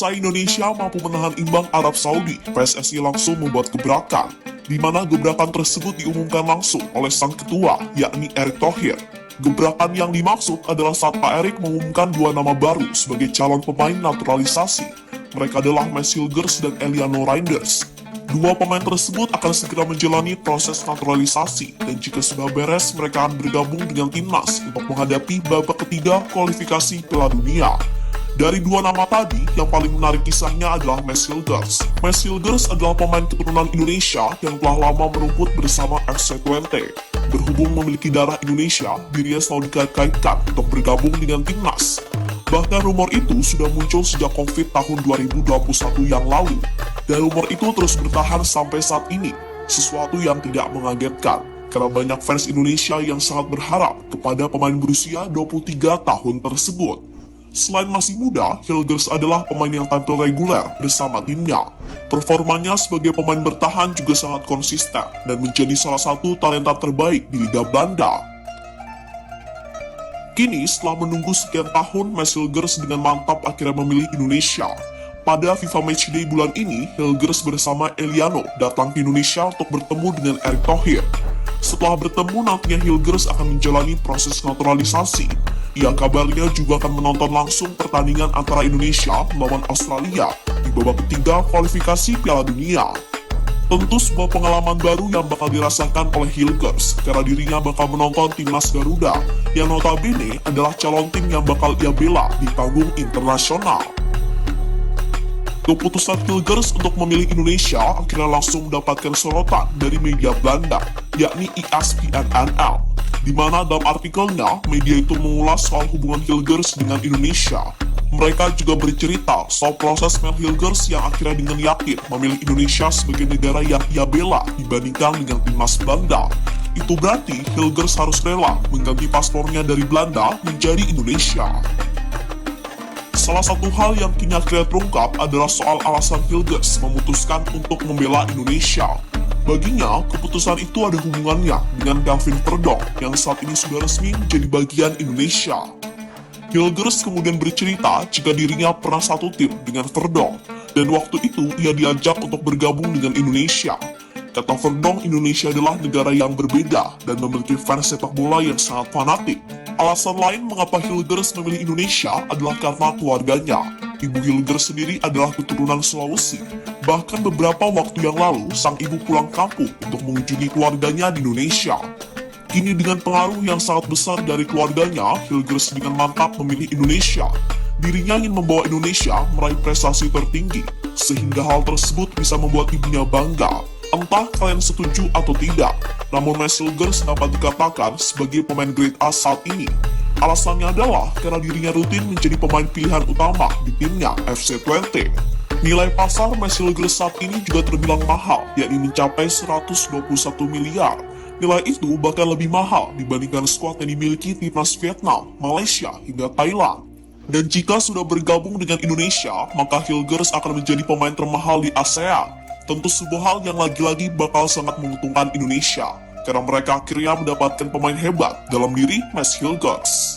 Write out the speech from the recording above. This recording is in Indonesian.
Usai Indonesia mampu menahan imbang Arab Saudi, PSSI langsung membuat gebrakan, di mana gebrakan tersebut diumumkan langsung oleh sang ketua, yakni Erick Thohir. Gebrakan yang dimaksud adalah saat Pak Erick mengumumkan dua nama baru sebagai calon pemain naturalisasi. Mereka adalah Max Hilgers dan Eliano Reinders. Dua pemain tersebut akan segera menjalani proses naturalisasi, dan jika sudah beres, mereka akan bergabung dengan timnas untuk menghadapi babak ketiga kualifikasi Piala Dunia. Dari dua nama tadi, yang paling menarik kisahnya adalah Max Hilgers. Max Hilgers adalah pemain keturunan Indonesia yang telah lama merumput bersama FC Twente. Berhubung memiliki darah Indonesia, dirinya selalu dikait-kaitkan untuk bergabung dengan timnas. Bahkan rumor itu sudah muncul sejak COVID tahun 2021 yang lalu. Dan rumor itu terus bertahan sampai saat ini, sesuatu yang tidak mengagetkan, karena banyak fans Indonesia yang sangat berharap kepada pemain berusia 23 tahun tersebut. Selain masih muda, Hilgers adalah pemain yang tampil reguler bersama timnya. Performanya sebagai pemain bertahan juga sangat konsisten dan menjadi salah satu talenta terbaik di Liga Belanda. Kini, setelah menunggu sekian tahun, Max Hilgers dengan mantap akhirnya memilih Indonesia. Pada FIFA Matchday bulan ini, Hilgers bersama Eliano datang ke Indonesia untuk bertemu dengan Erick Thohir. Setelah bertemu, nantinya Hilgers akan menjalani proses naturalisasi. Yang kabarnya juga akan menonton langsung pertandingan antara Indonesia melawan Australia di babak ketiga kualifikasi Piala Dunia. Tentu sebuah pengalaman baru yang bakal dirasakan oleh Hilgers, karena dirinya bakal menonton timnas Garuda, yang notabene adalah calon tim yang bakal ia bela di panggung internasional. Keputusan Hilgers untuk memilih Indonesia akhirnya langsung mendapatkan sorotan dari media Belanda, yakni ESPN-NL, di mana dalam artikelnya, media itu mengulas soal hubungan Hilgers dengan Indonesia. Mereka juga bercerita soal proses Mel Hilgers yang akhirnya dengan yakin memilih Indonesia sebagai negara yang ia bela dibandingkan dengan timnas Belanda. Itu berarti Hilgers harus rela mengganti paspornya dari Belanda menjadi Indonesia. Salah satu hal yang kini akhirnya terungkap adalah soal alasan Hilgers memutuskan untuk membela Indonesia. Baginya, keputusan itu ada hubungannya dengan Kelvin Verdonk yang saat ini sudah resmi menjadi bagian Indonesia. Hilgers kemudian bercerita jika dirinya pernah satu tim dengan Verdonk, dan waktu itu ia diajak untuk bergabung dengan Indonesia. Kata Verdonk, Indonesia adalah negara yang berbeda dan memiliki fans sepak bola yang sangat fanatik. Alasan lain mengapa Hilgers memilih Indonesia adalah karena keluarganya. Ibu Hilgers sendiri adalah keturunan Sulawesi. Bahkan beberapa waktu yang lalu, sang ibu pulang kampung untuk mengunjungi keluarganya di Indonesia. Kini dengan pengaruh yang sangat besar dari keluarganya, Hilgers dengan mantap memilih Indonesia. Dirinya ingin membawa Indonesia meraih prestasi tertinggi, sehingga hal tersebut bisa membuat ibunya bangga. Entah kalian setuju atau tidak, namun Max Hilgers dapat dikatakan sebagai pemain grade A saat ini. Alasannya adalah karena dirinya rutin menjadi pemain pilihan utama di timnya FC Twente. Nilai pasar Max Hilgers saat ini juga terbilang mahal, yakni mencapai 121 miliar. Nilai itu bahkan lebih mahal dibandingkan skuad yang dimiliki timnas Vietnam, Malaysia, hingga Thailand. Dan jika sudah bergabung dengan Indonesia, maka Hilgers akan menjadi pemain termahal di ASEAN. Tentu sebuah hal yang lagi-lagi bakal sangat menguntungkan Indonesia, karena mereka akhirnya mendapatkan pemain hebat dalam diri Max Hilgers.